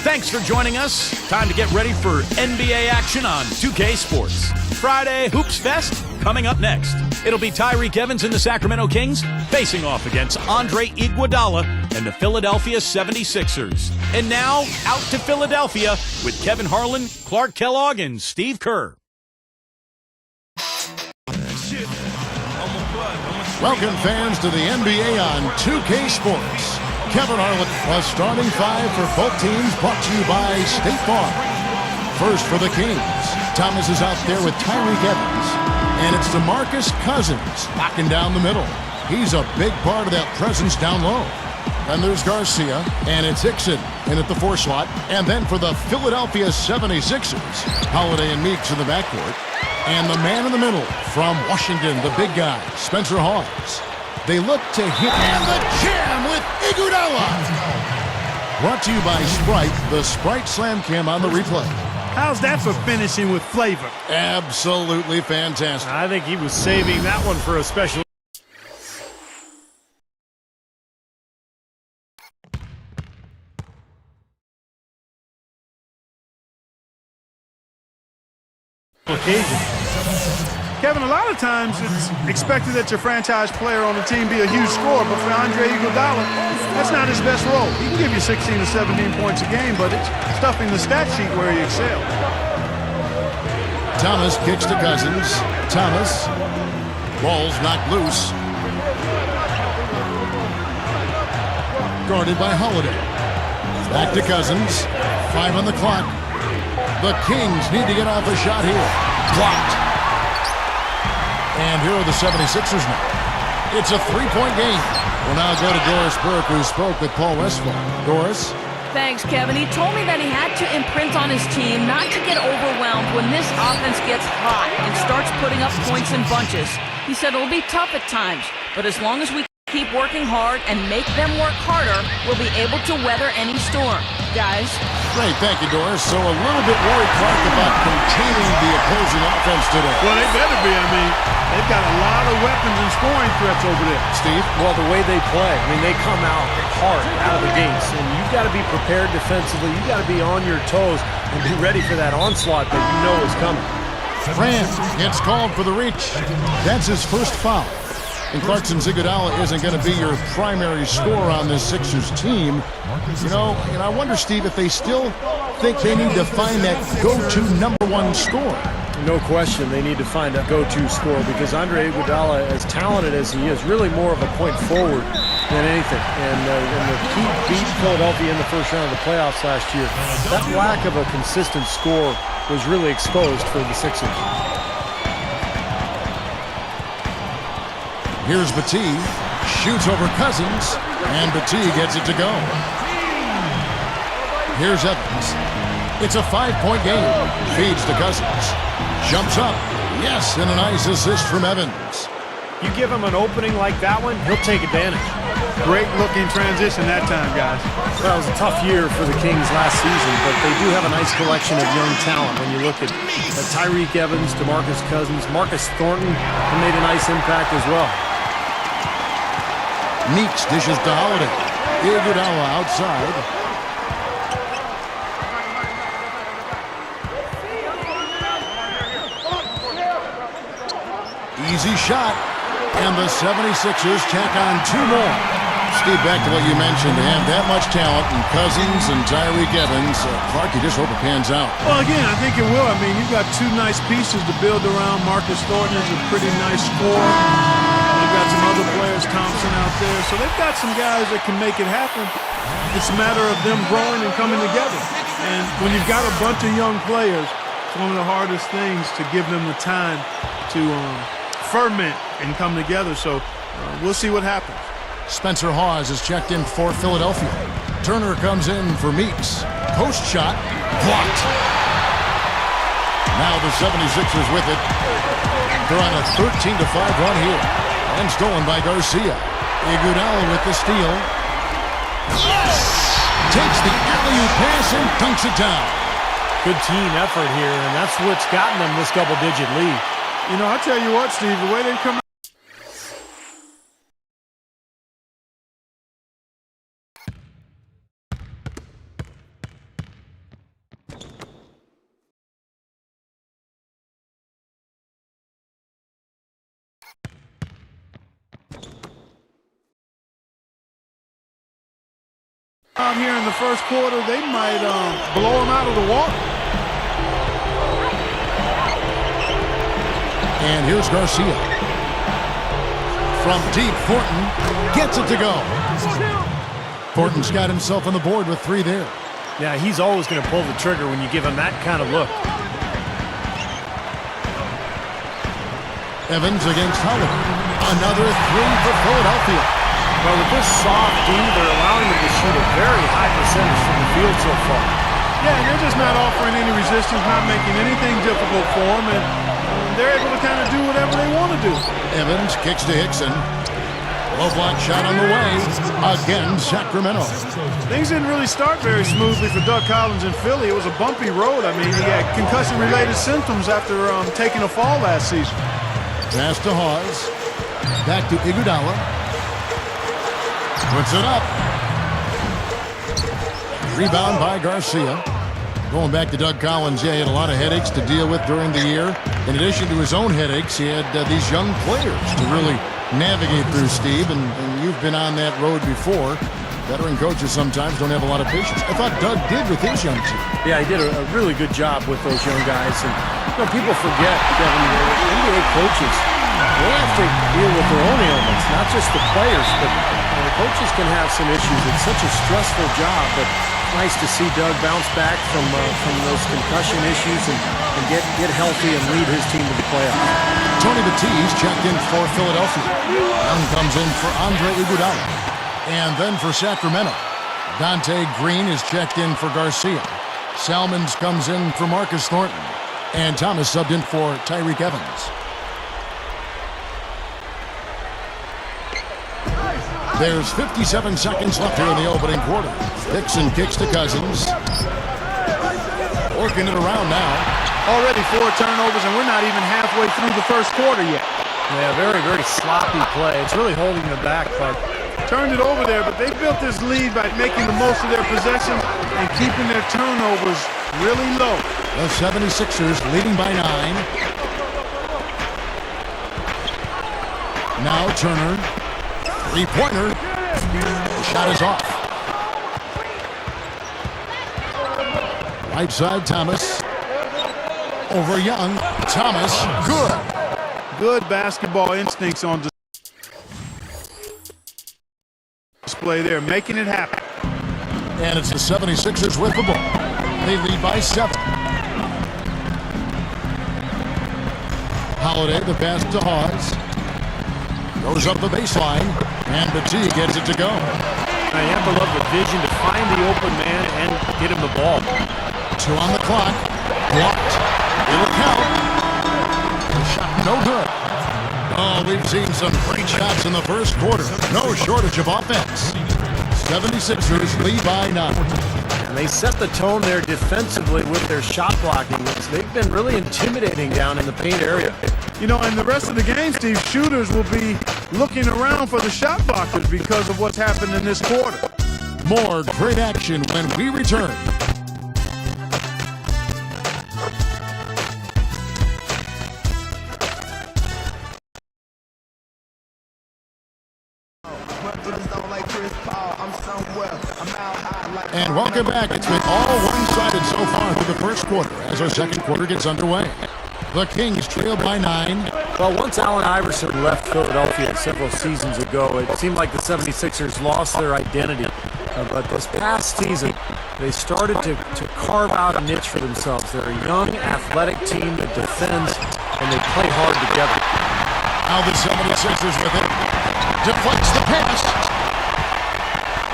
Thanks for joining us. Time to get ready for NBA action on 2K Sports. Friday Hoops Fest coming up next. It'll be Tyreek Evans and the Sacramento Kings facing off against Andre Iguodala and the Philadelphia 76ers. And now, out to Philadelphia with Kevin Harlan, Clark Kellogg, and Steve Kerr. Welcome, fans, to the NBA on 2K Sports. Kevin Harlan, a starting five for both teams, brought to you by State Farm. First for the Kings, Thomas is out there with Tyreek Evans, and it's DeMarcus Cousins knocking down the middle. He's a big part of that presence down low. Then there's Garcia, and it's Hickson in at the 4 slot. And then for the Philadelphia 76ers, Holiday and Meeks in the backcourt. And the man in the middle from Washington, the big guy, Spencer Hawes. They look to hit, and the jam with Iguodala. Brought to you by Sprite, the Sprite Slam Cam on the replay. How's that for finishing with flavor? Absolutely fantastic. I think he was saving that one for a special occasion. Kevin, a lot of times it's expected that your franchise player on the team be a huge scorer, but for Andre Iguodala, that's not his best role. He can give you 16 to 17 points a game, but it's stuffing the stat sheet where he excels. Thomas kicks to Cousins. Thomas. Ball's knocked loose. Guarded by Holiday. Back to Cousins. 5 on the clock. The Kings need to get off a shot here. Blocked. And here are the 76ers now. It's a 3-point game. We'll now go to Doris Burke, who spoke with Paul Westphal. Doris? Thanks, Kevin. He told me that he had to imprint on his team not to get overwhelmed when this offense gets hot and starts putting up points in bunches. He said it'll be tough at times, but as long as we keep working hard and make them work harder, we'll be able to weather any storm. Guys? Great, thank you, Doris. So a little bit worried, Clark, about containing the opposing offense today. Well, they better be. I mean, they've got a lot of weapons and scoring threats over there. Steve? Well, the way they play, I mean, they come out hard out of the gates, and you've got to be prepared defensively. You've got to be on your toes and be ready for that onslaught that you know is coming. Franz gets called for the reach. That's his first foul. And Clarkson Iguodala isn't going to be your primary scorer on this Sixers team. You know, and I wonder, Steve, if they still think they need to find that go-to #1 scorer. No question, they need to find a go-to scorer because Andre Iguodala, as talented as he is, really more of a point forward than anything. And the Heat beat Philadelphia in the first round of the playoffs last year. That lack of a consistent score was really exposed for the Sixers. Here's Battie, shoots over Cousins, and Battie gets it to go. Here's Evans. It's a 5-point game. Feeds to Cousins. Jumps up. Yes, and a nice assist from Evans. You give him an opening like that one, he'll take advantage. Great looking transition that time, guys. Well, it was a tough year for the Kings last season, but they do have a nice collection of young talent. When you look at Tyreek Evans, DeMarcus Cousins, Marcus Thornton, who made a nice impact as well. Meeks dishes to Holiday. Iguodala outside. Easy shot. And the 76ers tack on 2 more. Steve, back to what you mentioned. To have that much talent in Cousins and Tyreek Evans, Clark, you just hope it pans out. Well, again, I think it will. I mean, you've got 2 nice pieces to build around. Marcus Thornton is a pretty nice scorer. They've got some other players, Thompson out there. So they've got some guys that can make it happen. It's a matter of them growing and coming together. And when you've got a bunch of young players, it's one of the hardest things to give them the time to ferment and come together. So we'll see what happens. Spencer Hawes is checked in for Philadelphia. Turner comes in for Meeks. Post shot, blocked. Now the 76ers with it. They're on a 13-5 run here. And stolen by Garcia. Iguodala with the steal. Yes! Takes the alley-oop pass and dunks it down. Good team effort here, and that's what's gotten them this double-digit lead. You know, I tell you what, Steve, the way they come out. Out here in the first quarter, they might blow him out of the water. And here's Garcia. From deep, Thornton gets it to go. Thornton's got himself on the board with 3 there. Yeah, he's always going to pull the trigger when you give him that kind of look. Evans against Holiday. Another 3 for Philadelphia. Well, with this soft D, they're allowing him to shoot a very high percentage from the field so far. Yeah, and they're just not offering any resistance, not making anything difficult for him, and they're able to kind of do whatever they want to do. Evans kicks to Hickson. Low block shot on the way. Again, Sacramento. Things didn't really start very smoothly for Doug Collins in Philly. It was a bumpy road. I mean, he had concussion-related symptoms after taking a fall last season. Pass to Hawes. Back to Iguodala. Puts it up. Rebound by Garcia. Going back to Doug Collins, yeah, he had a lot of headaches to deal with during the year. In addition to his own headaches, he had these young players to really navigate through, Steve, and you've been on that road before. Veteran coaches sometimes don't have a lot of patience. I thought Doug did with his young team. Yeah, he did a really good job with those young guys. And people forget, Kevin, NBA coaches, they have to deal with their own ailments, not just the players, but the coaches can have some issues. It's such a stressful job, but it's nice to see Doug bounce back from those concussion issues and get healthy and lead his team to the playoffs. Tony Batiste checked in for Philadelphia. Young comes in for Andre Iguodala. And then for Sacramento, Dante Green is checked in for Garcia. Salmons comes in for Marcus Thornton. And Thomas subbed in for Tyreek Evans. There's 57 seconds left here in the opening quarter. Hickson kicks to Cousins. Working it around now. Already 4 turnovers, and we're not even halfway through the first quarter yet. Yeah, very, very sloppy play. It's really holding them back, but turned it over there, but they built this lead by making the most of their possessions and keeping their turnovers really low. The 76ers leading by 9. Now Turner. 3-pointer. The shot is off. Right side, Thomas. Over Young. Thomas. Good. Good basketball instincts on display there, making it happen. And it's the 76ers with the ball. They lead by 7. Holiday, the pass to Hawes. Goes up the baseline, and Batiste gets it to go. Now you have to love the vision to find the open man and get him the ball. 2 on the clock. Blocked. It'll count. The shot no good. Oh, we've seen some great shots in the first quarter. No shortage of offense. 76ers lead by 9. And they set the tone there defensively with their shot blocking. They've been really intimidating down in the paint area. You know, in the rest of the game, Steve, shooters will be looking around for the shot blockers because of what's happened in this quarter. More great action when we return. And welcome back. It's been all one-sided so far through the first quarter as our second quarter gets underway. The Kings trail by 9. Well, once Allen Iverson left Philadelphia several seasons ago, it seemed like the 76ers lost their identity. But this past season, they started to carve out a niche for themselves. They're a young, athletic team that defends, and they play hard together. Now the 76ers with it. Deflects the pass.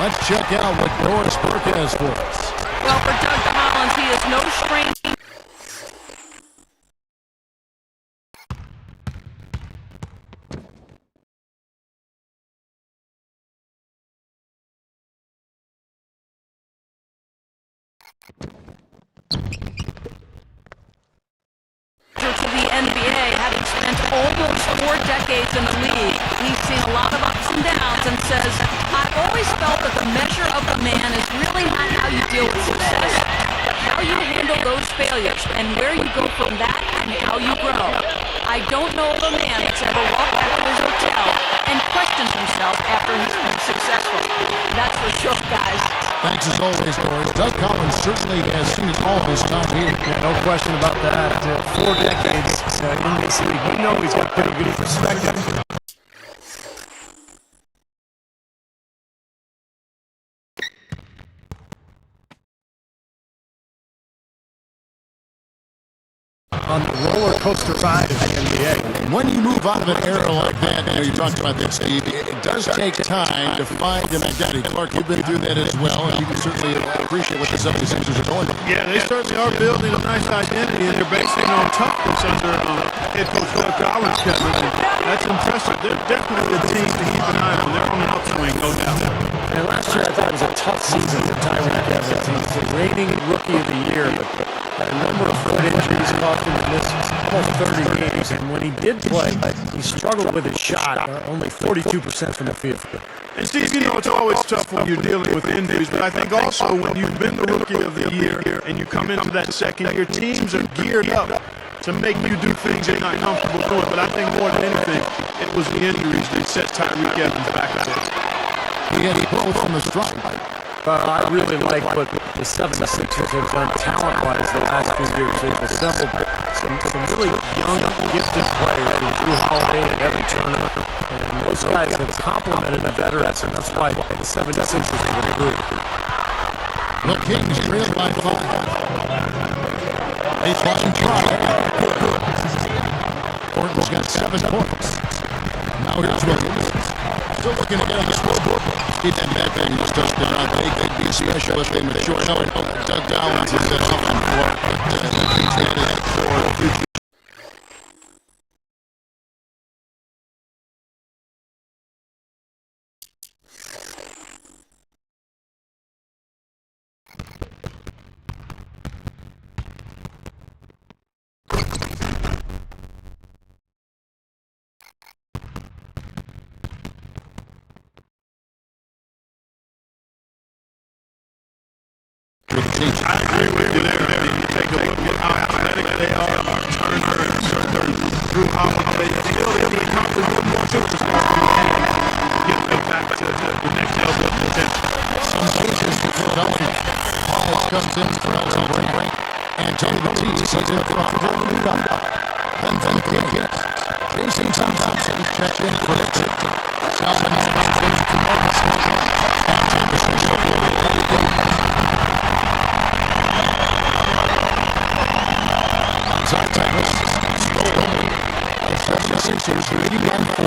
Let's check out what Doris Burke has for us. Well, for Doug Collins, he is no stranger. To the NBA, having spent almost 4 decades in the league, he's seen a lot of ups and downs and says, I've always felt that the measure of the man is really not how you deal with success, but how you handle those failures and where you go from that and how you grow. I don't know of a man that's ever walked back to his hotel and questioned himself after he's been successful. That's for sure, guys. Thanks as always, Corey. Doug Collins certainly has seen it all his time here. Yeah, no question about that. 4 decades in this league. We know he's got pretty good perspective. On the roller coaster ride of the NBA. When you move out of an era like that, you talked about that, Steve, it does take time to find an identity. Clark, you've been through that as well, and you can certainly appreciate what the 76ers are going through. Yeah, they certainly are building a nice identity, and they're basing it on toughness under head coach Doug Collins, Kevin. And that's impressive. They're definitely a team to keep an eye on. They're on an upswing, no doubt. And last year I thought it was a tough season for Tyreke Evans. He was the reigning Rookie of the Year, but a number of foot injuries caused him to miss almost 30 games. And when he did play, he struggled with his shot, only 42% from the field. And Steve, you know it's always tough when you're dealing with injuries, but I think also when you've been the Rookie of the Year and you come into that second year, teams are geared up to make you do things you're not comfortable doing. But I think more than anything, it was the injuries that set Tyreke Evans back a bit. He had both from the strike. I really like what the 76ers have done talent-wise the last few years. They've assembled some really young, gifted players in Drew Holiday and Evan Turner. And those guys have complemented the veterans, and that's why the 76ers have been good. The Kings trail by 5. Baseline try. Gordon's got 7 points. Now here's Williams. Still looking to get on the scoreboard. Steve, that thing just touched it out. They'd be special if they mature. No, Doug Collins is off on for it, but he's headed for the future. I agree with you there. I mean, you take a look at how athletic they are, Turner and Drew Holiday. Still, they have accomplished one more superstars to get them back to the next level of potential. Some changes for Philadelphia. Paul comes in for Elton Brand. Anthony Batiste is in for Andre Iguodala. Then from the Kings, Jason Thompson checked in for the Knicks. Salman comes in for Marcus Smart. And Jameson checked in for the Kings. Outside Thomas, stolen. The 76ers leading on 4.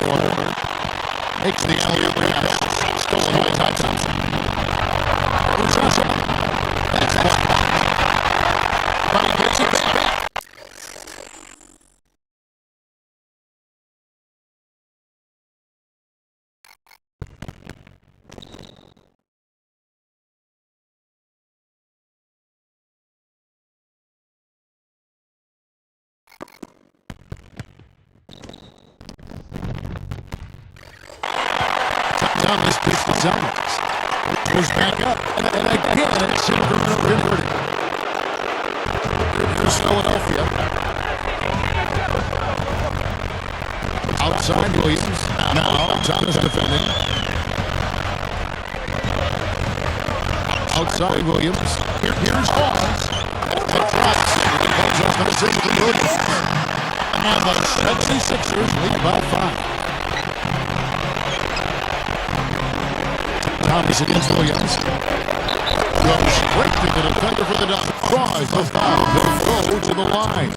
Makes the alley-oop pass. Stolen by Thompson. Here's Russell. That's one. But he gets it back. Thomas gets the zones. Goes back up. And again, it's Sacramento converted. Here's Philadelphia. Outside Williams. Now Thomas defending. Outside Williams. Here's Hawes. That drops. It goes up and it's into Williams. And the 76ers lead by 5. Thomas against Williams. Goes straight to the defender for the dunk. Draws the foul. He'll go to the line.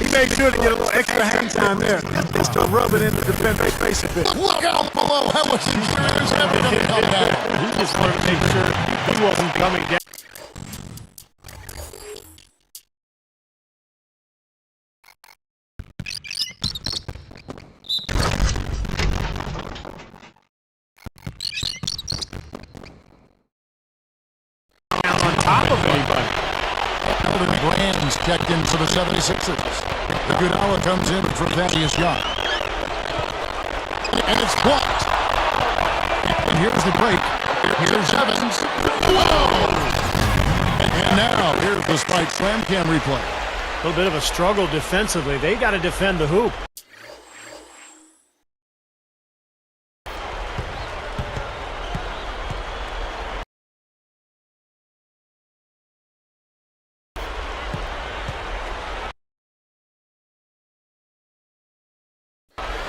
He made sure to get a little extra hang time there. Just to rub it in the defender's face a bit. Look out below. That was serious. He just wanted to make sure he wasn't coming down. Top of anybody. Elton Brand's checked in for the 76ers. Iguodala comes in for Thaddeus Young. And it's blocked. And here's the break. Here's Evans. Whoa! And now, here's the Spike Slam Cam replay. A little bit of a struggle defensively. They got to defend the hoop.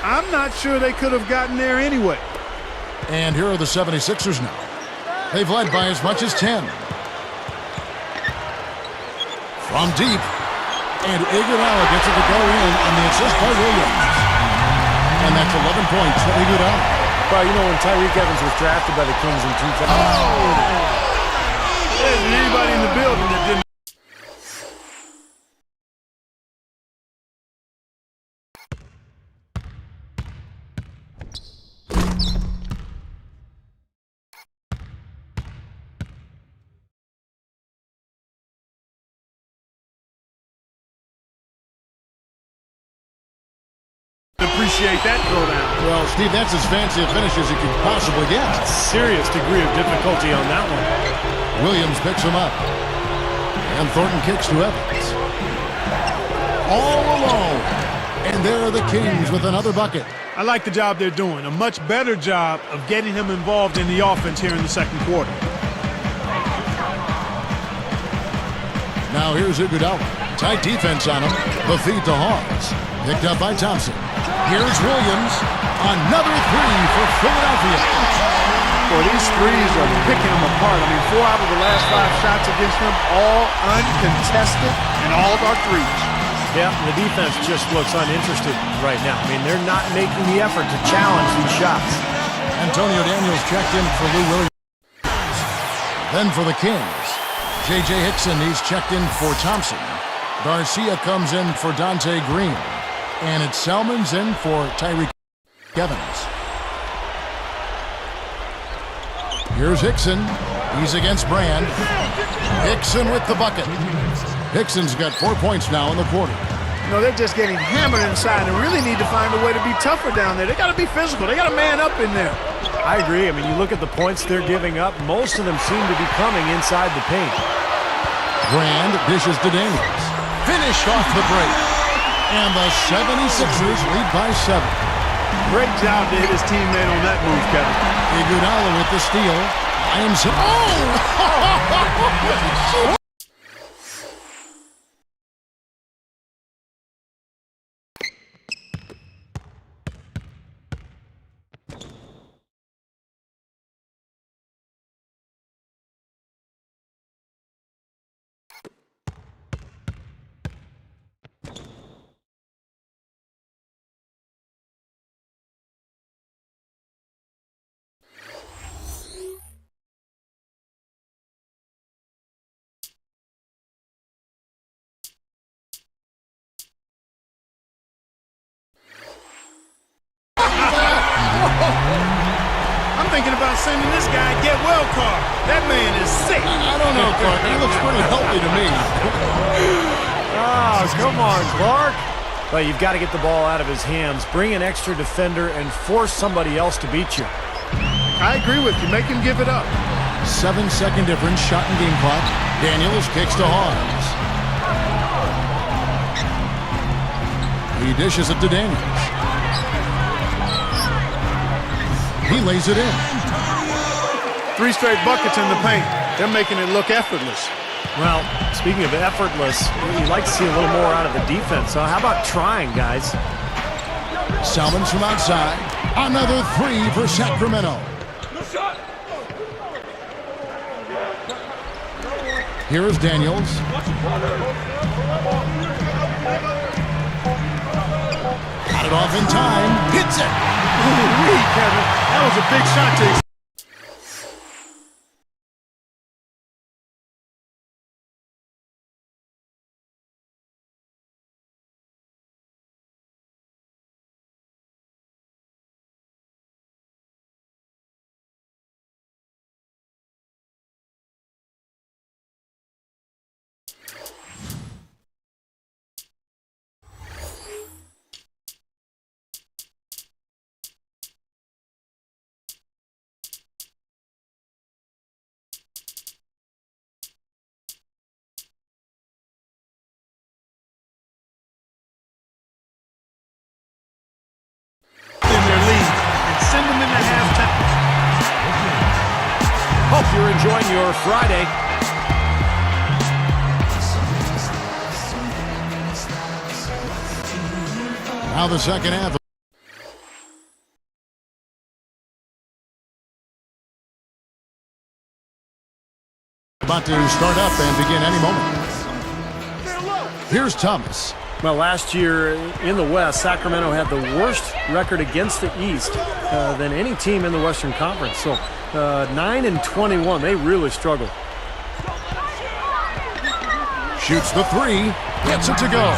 I'm not sure they could have gotten there anyway. And here are the 76ers now. They've led by as much as 10. From deep. And Iguodala gets it to go in on the assist by Williams. And that's 11 points for Iguodala. Well, you know, when Tyreek Evans was drafted by the Kings in 2000. There isn't anybody in the building that didn't. Appreciate that throwdown. Well, Steve, that's as fancy a finish as you could possibly get. Serious degree of difficulty on that one. Williams picks him up. And Thornton kicks to Evans. All alone. And there are the Kings with another bucket. I like the job they're doing. A much better job of getting him involved in the offense here in the second quarter. Now here's Iguodala. Tight defense on him. The feed to Hawes. Picked up by Thompson. Here's Williams. Another three for Philadelphia. Boy, these threes are picking them apart. I mean, 4 out of the last 5 shots against them, all uncontested, and all of our threes. Yeah, the defense just looks uninterested right now. I mean, they're not making the effort to challenge these shots. Antonio Daniels checked in for Lou Williams. Then for the Kings, J.J. Hickson, he's checked in for Thompson. Garcia comes in for Dante Green. And it's Selman's in for Tyreek Evans. Here's Hickson. He's against Brand. Hickson with the bucket. Hickson's got 4 points now in the quarter. You know, they're just getting hammered inside and really need to find a way to be tougher down there. They got to be physical. They got to man up in there. I agree. I mean, you look at the points they're giving up. Most of them seem to be coming inside the paint. Brand dishes to Daniels. Finish off the break. And the 76ers lead by 7. Great job to hit his teammate on that move, Kevin. Iguodala with the steal. Oh! I'm thinking about sending this guy a get well card. That man is sick. I don't know, Clark. He looks pretty healthy to me. Oh, come on, Clark. Well, you've got to get the ball out of his hands, bring an extra defender, and force somebody else to beat you. I agree with you. Make him give it up. 7-second difference, shot and game clock. Daniels kicks to Hawes. He dishes it to Daniels. He lays it in. 3 straight buckets in the paint. They're making it look effortless. Well, speaking of effortless, you'd like to see a little more out of the defense. So how about trying, guys? Salmons from outside. Another 3 for Sacramento. Here is Daniels. Got it off in time. Hits it. Ooh-wee, Kevin. That was a big shot to send them into halftime. Hope you're enjoying your Friday. Now the second half. About to start up and begin any moment. Here's Thomas. Well, last year in the West, Sacramento had the worst record against the East than any team in the Western Conference. So 9-21, they really struggled. Shoots the three, gets it to go.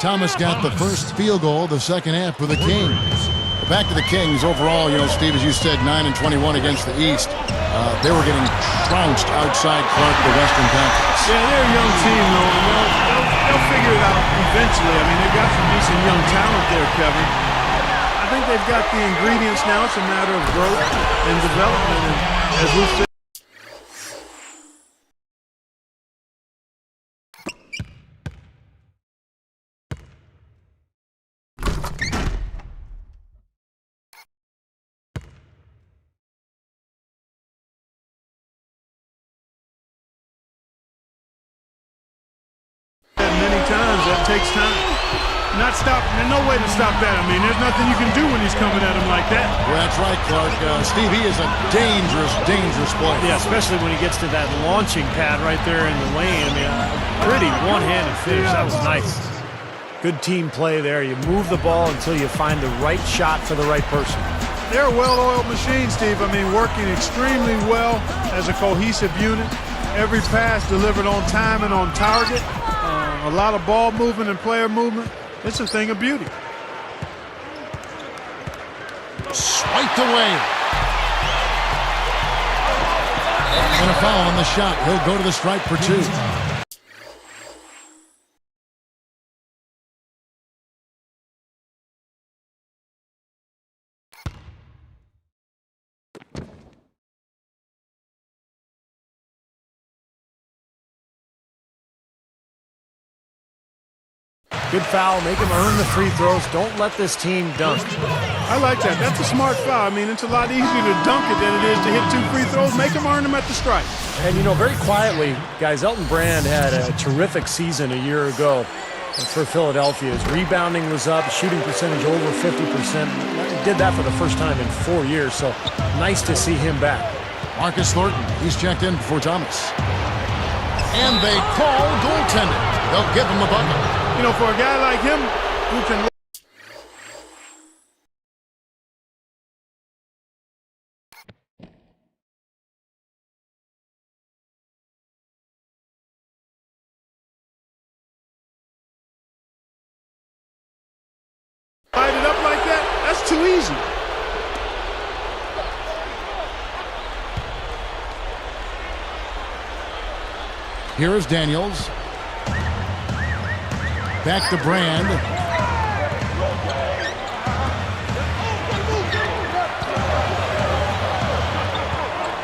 Thomas got the first field goal of the second half for the Kings. Back to the Kings overall, Steve, as you said, 9-21 against the East. They were getting trounced outside Clark, the Western Conference. Yeah, they're a young team, though, and they'll figure it out eventually. I mean, they've got some decent young talent there, Kevin. I think they've got the ingredients now. It's a matter of growth and development, and as we've said, many times, that takes time. There's no way to stop that. I mean, there's nothing you can do when he's coming at him like that. Well, that's right, Clark. Steve, he is a dangerous, dangerous player. Yeah, especially when he gets to that launching pad right there in the lane. I mean, pretty one-handed finish. That was nice. Good team play there. You move the ball until you find the right shot for the right person. They're a well-oiled machine, Steve. I mean, working extremely well as a cohesive unit. Every pass delivered on time and on target. A lot of ball movement and player movement. It's a thing of beauty. Swiped away. And a foul on the shot. He'll go to the stripe for two. Good foul. Make him earn the free throws. Don't let this team dunk. I like that. That's a smart foul. I mean, it's a lot easier to dunk it than it is to hit 2 free throws. Make him earn them at the stripe. And, very quietly, guys, Elton Brand had a terrific season a year ago for Philadelphia. His rebounding was up, shooting percentage over 50%. He did that for the first time in 4 years, so nice to see him back. Marcus Thornton, he's checked in before Thomas. And they call goaltending. They'll give him a bucket. For a guy like him who can light it up like that, that's too easy. Here is Daniels. Back to Brand.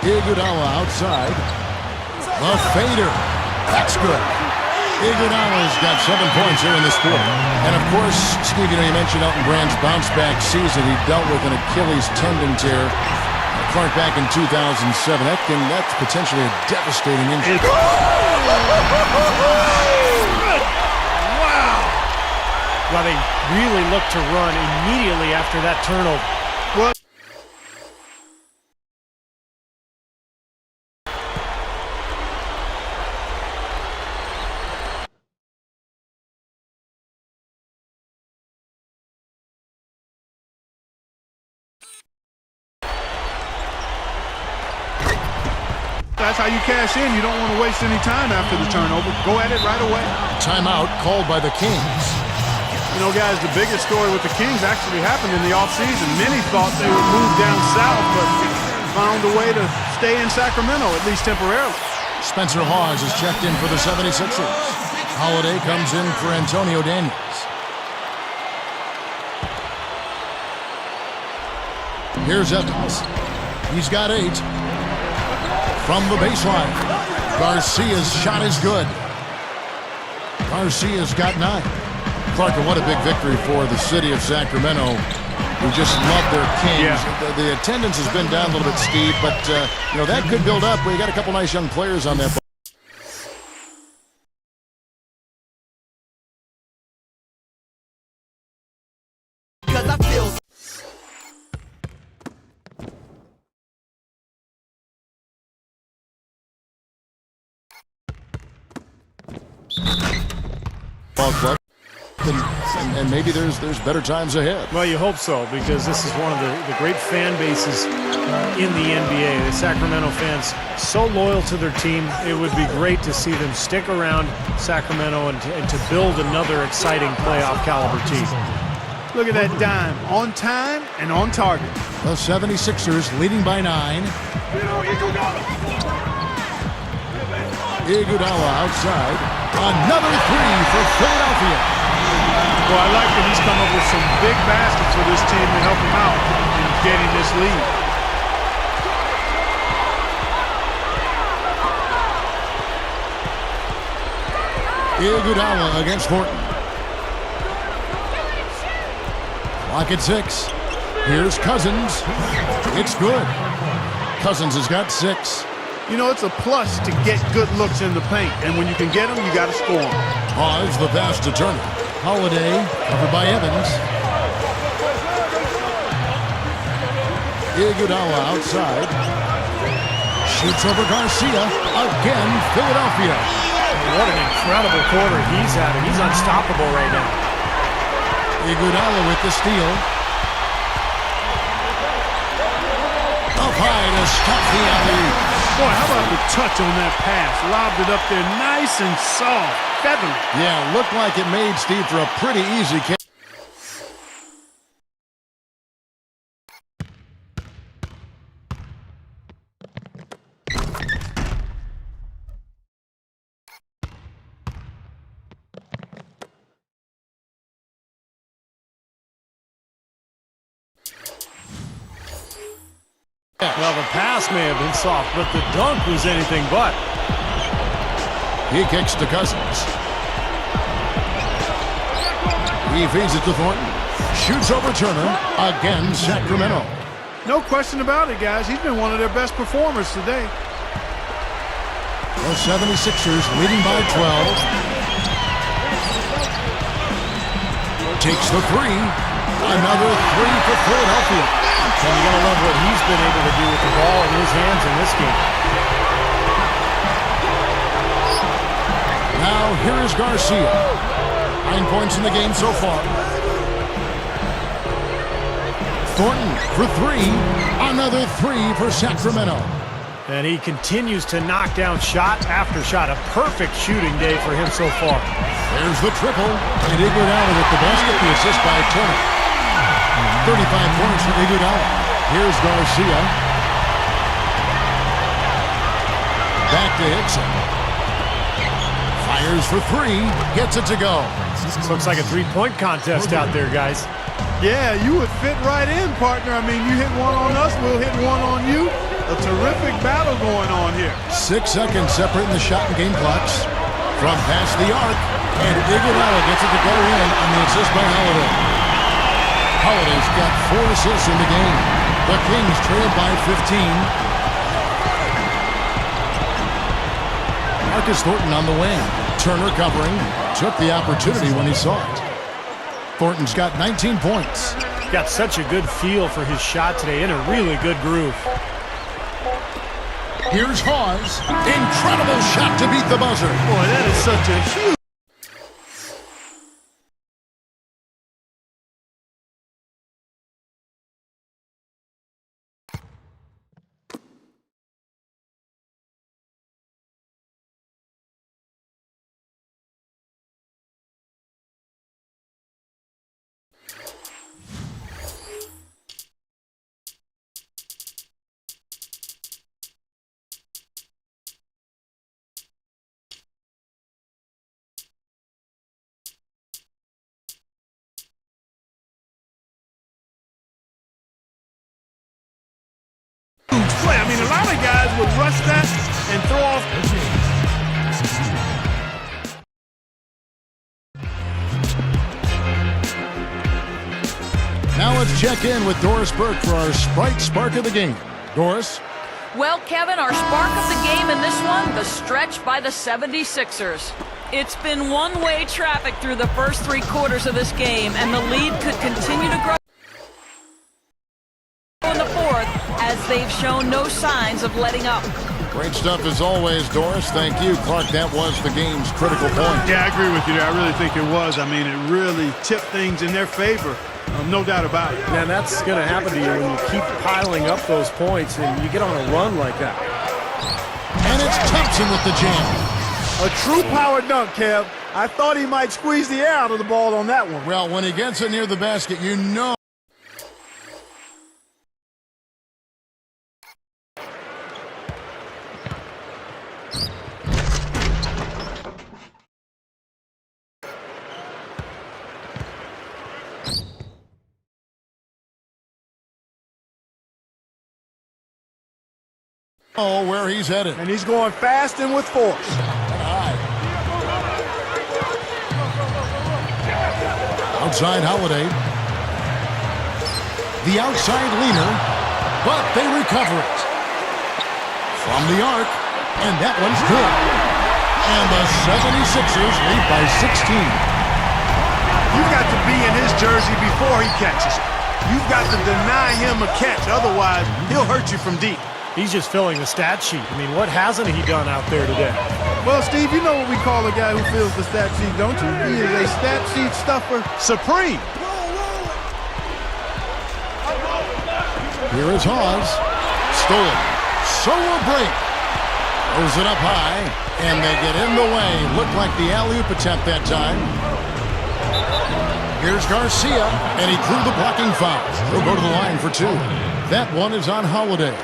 Iguodala outside. The fader. That's good. Iguodala's got 7 points here in this quarter. And of course, Steve, you mentioned Elton Brand's bounce-back season. He dealt with an Achilles tendon tear. Clark back in 2007. That's potentially a devastating injury. Well, they really looked to run immediately after that turnover. Well, that's how you cash in. You don't want to waste any time after the turnover. Go at it right away. Timeout called by the Kings. Guys, the biggest story with the Kings actually happened in the offseason. Many thought they would move down south, but found a way to stay in Sacramento, at least temporarily. Spencer Hawes is checked in for the 76ers. Holiday comes in for Antonio Daniels. Here's Evans. He's got 8. From the baseline. Garcia's shot is good. Garcia's got 9. Clark, what a big victory for the city of Sacramento, who just love their Kings. Yeah. The attendance has been down a little bit, Steve, but that could build up. We got a couple nice young players on that. Ball club. And maybe there's better times ahead. Well, you hope so, because this is one of the great fan bases in the NBA. The Sacramento fans, so loyal to their team. It would be great to see them stick around Sacramento and to build another exciting playoff caliber team. Look at that dime. On time and on target. The 76ers leading by 9. Iguodala outside. Another three for Philadelphia. Well, I like that he's come up with some big baskets for this team to help him out in getting this lead. Iguodala against Thornton. Clock at 6. Here's Cousins. It's good. Cousins has got 6. You know, it's a plus to get good looks in the paint, and when you can get them, you got to score them. Pause the pass to Turner. Holiday covered by Evans. Iguodala outside. Shoots over Garcia. Again, Philadelphia. What an incredible quarter he's having. He's unstoppable right now. Iguodala with the steal. Up high to stop the alley. Boy, how about the touch on that pass? Lobbed it up there nice and soft. Feathery. Yeah, looked like it made Steve for a pretty easy catch. Well, the pass may have been soft, but the dunk was anything but. He kicks to Cousins. He feeds it to Thornton. Shoots over Turner. Again, Sacramento. No question about it, guys. He's been one of their best performers today. The 76ers leading by 12. Takes the three. Another three for Philadelphia. And you gotta love what he's been able to do with the ball in his hands in this game. Now here is Garcia. 9 points in the game so far. Thornton for three. Another three for Sacramento. And he continues to knock down shot after shot. A perfect shooting day for him so far. There's the triple. And Iguodala with the basket. The assist by Turner. 35 points for Iguodala. Here's Garcia. Back to Hickson. Fires for three. Gets it to go. Looks like a three-point contest out there, guys. Yeah, you would fit right in, partner. I mean, you hit one on us, we'll hit one on you. A terrific battle going on here. 6 seconds separating the shot and game clocks. From past the arc. And Iguodala gets it to go in on the assist by Holiday. Holiday's got 4 assists in the game. The Kings trailed by 15. Marcus Thornton on the wing. Turner covering. Took the opportunity when he saw it. Thornton's got 19 points. Got such a good feel for his shot today, in a really good groove. Here's Hawes. Incredible shot to beat the buzzer. Boy, that is such a huge... play. I mean, a lot of guys would rush that and throw off. Now let's check in with Doris Burke for our Sprite Spark of the game. Doris? Well, Kevin, our spark of the game in this one, the stretch by the 76ers. It's been one-way traffic through the first 3 quarters of this game, and the lead could continue to grow in the fourth as they've shown no signs of letting up. Great stuff as always, Doris. Thank you. Clark, that was the game's critical point. Yeah, I agree with you there. I really think it was. I mean, it really tipped things in their favor. No doubt about it. Man, that's going to happen to you when you keep piling up those points and you get on a run like that. And it's Thompson with the jam. A true power dunk, Kev. I thought he might squeeze the air out of the ball on that one. Well, when he gets it near the basket, you know. Oh, where he's headed. And he's going fast and with force. Outside Holiday. The outside leaner, but they recover it. From the arc, and that one's good. And the 76ers lead by 16. You've got to be in his jersey before he catches it. You've got to deny him a catch, otherwise he'll hurt you from deep. He's just filling the stat sheet. I mean, what hasn't he done out there today? Well, Steve, you know what we call a guy who fills the stat sheet, don't you? He is a stat sheet stuffer supreme. Here is Hawes. Stolen. So will break. Throws it up high, and they get in the way. Looked like the alley-oop attempt that time. Here's Garcia, and he drew the blocking foul. He'll go to the line for two. That one is on Holiday.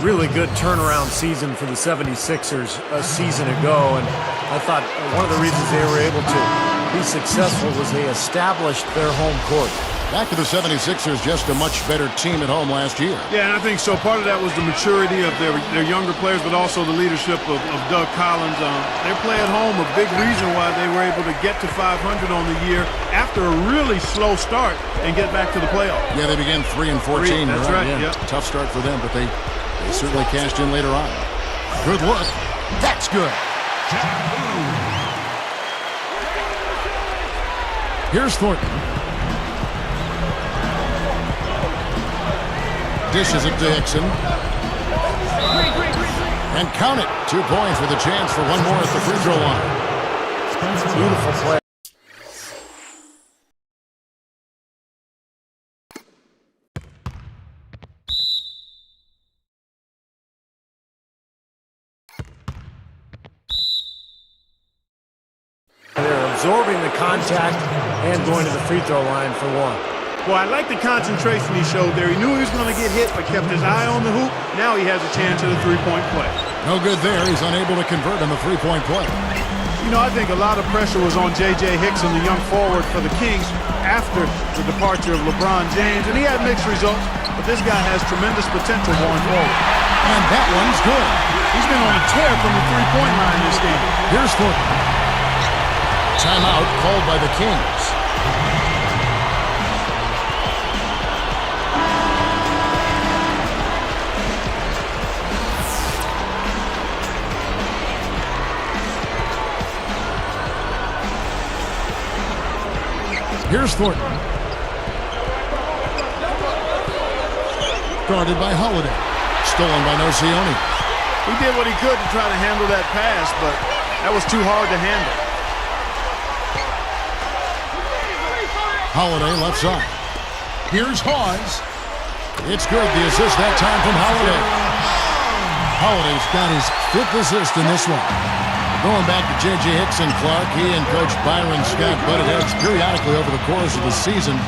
Really good turnaround season for the 76ers a season ago, and I thought one of the reasons they were able to be successful was they established their home court. Back to the 76ers, just a much better team at home last year. Yeah, and I think so. Part of that was the maturity of their younger players, but also the leadership of Doug Collins. Their play at home, a big reason why they were able to get to 500 on the year after a really slow start and get back to the playoffs. Yeah, they began 3-14. That's right. Yeah. Yep. Tough start for them, but they certainly cashed in later on. Good look. That's good. Here's Thornton. Dishes it to Hickson. And count it. 2 points with a chance for one more at the free throw line. Beautiful play. They're absorbing the contact and going to the free throw line for one. Well, I like the concentration he showed there. He knew he was going to get hit, but kept his eye on the hoop. Now he has a chance at a three-point play. No good there. He's unable to convert on the three-point play. You know, I think a lot of pressure was on J.J. Hickson, the young forward for the Kings, after the departure of LeBron James, and he had mixed results, but this guy has tremendous potential going forward. And that one's good. He's been on a tear from the three-point line this game. Here's Thornton. Timeout called by the Kings. Here's Thornton. Guarded by Holiday. Stolen by Nocioni. He did what he could to try to handle that pass, but that was too hard to handle. Holiday left side. Here's Hawes. It's good. The assist that time from Holiday. Holiday's got his 5th assist in this one. Going back to J.J. Hickson, Clark, he and Coach Byron Scott butted heads periodically over the course of the season.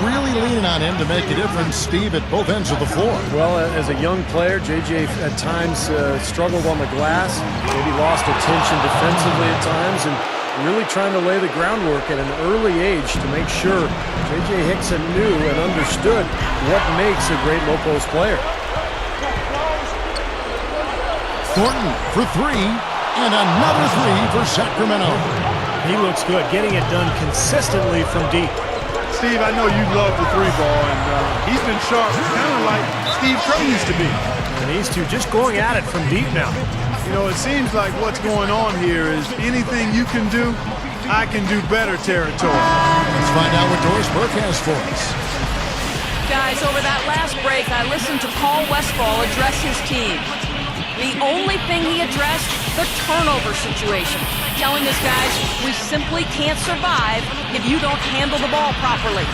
Really leaning on him to make a difference, Steve, at both ends of the floor. Well, as a young player, J.J. at times struggled on the glass, maybe lost attention defensively at times, and really trying to lay the groundwork at an early age to make sure J.J. Hickson knew and understood what makes a great low-post player. Thornton for 3. And another 3 for Sacramento. He looks good, getting it done consistently from deep. Steve, I know you love the three ball, and he's been sharp, kind of like Steve Kerr used to be. And these two just going at it from deep now. You know, it seems like what's going on here is anything you can do, I can do better territory. Let's find out what Doris Burke has for us. Guys, over that last break, I listened to Paul Westphal address his team. The only thing he addressed, the turnover situation, telling his guys, we simply can't survive if you don't handle the ball properly.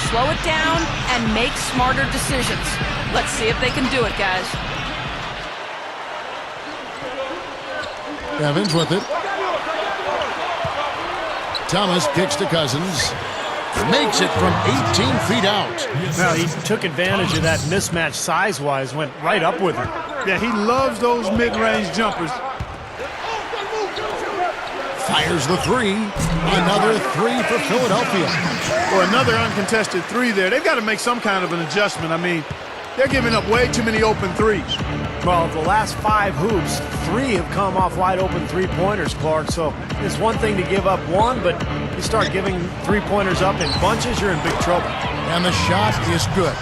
Slow it down and make smarter decisions. Let's see if they can do it, guys. Evans with it. Thomas kicks to Cousins. Makes it from 18 feet out. Well, he took advantage of that mismatch size-wise, went right up with it. Yeah, he loves those mid-range jumpers. Fires the three. Another three for Philadelphia. Or another uncontested three there. They've got to make some kind of an adjustment. I mean, they're giving up way too many open threes. Well, the last 5 hoops, 3 have come off wide open three-pointers, Clark. So it's one thing to give up one, but you start giving three-pointers up in bunches, you're in big trouble. And the shot is good.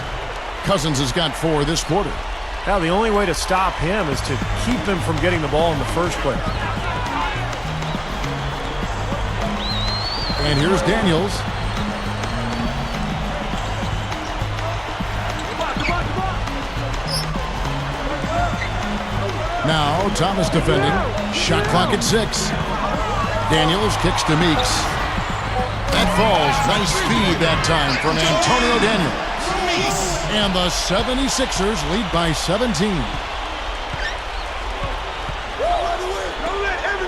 Cousins has got 4 this quarter. Now, the only way to stop him is to keep him from getting the ball in the first place. And here's Daniels. Now Thomas defending. Shot clock at 6. Daniels kicks to Meeks. That falls. Nice speed that time from Antonio Daniels. And the 76ers lead by 17.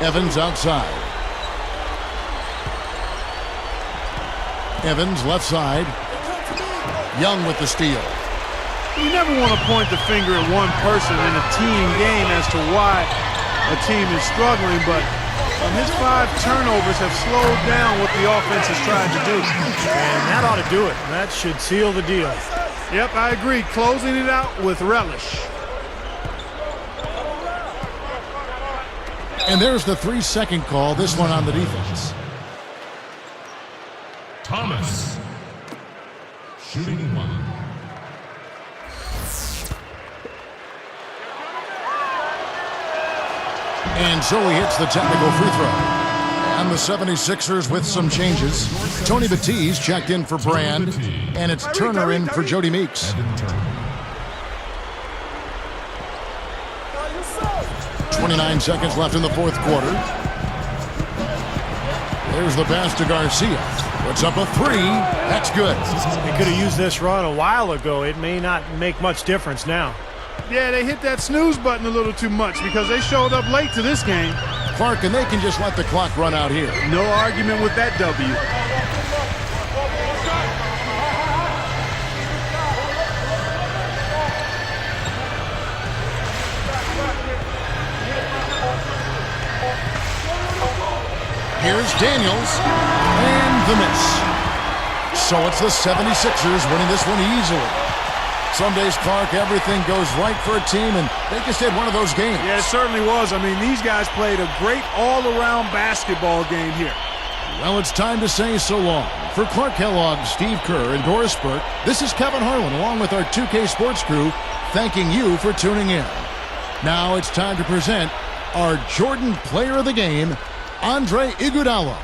Evans outside. Evans left side. Young with the steal. You never want to point the finger at one person in a team game as to why a team is struggling, but his 5 turnovers have slowed down what the offense is trying to do. And that ought to do it. That should seal the deal. Yep, I agree. Closing it out with relish. And there's the 3-second call, this one on the defense. Thomas. Shooting 1. And so he hits the technical free throw. And the 76ers with some changes. Tony Batiste checked in for Brand, and it's Turner in for Jody Meeks. 29 seconds left in the fourth quarter. There's the pass to Garcia. Puts up a 3. That's good. They could have used this run a while ago. It may not make much difference now. Yeah, they hit that snooze button a little too much because they showed up late to this game. Clark, and they can just let the clock run out here. No argument with that W. Here's Daniels, and the miss. So it's the 76ers winning this one easily. Some days, Clark, everything goes right for a team, and they just had one of those games. Yeah, it certainly was. I mean, these guys played a great all-around basketball game here. Well, it's time to say so long. For Clark Kellogg, Steve Kerr, and Doris Burke, this is Kevin Harlan, along with our 2K Sports crew, thanking you for tuning in. Now it's time to present our Jordan Player of the Game, Andre Iguodala.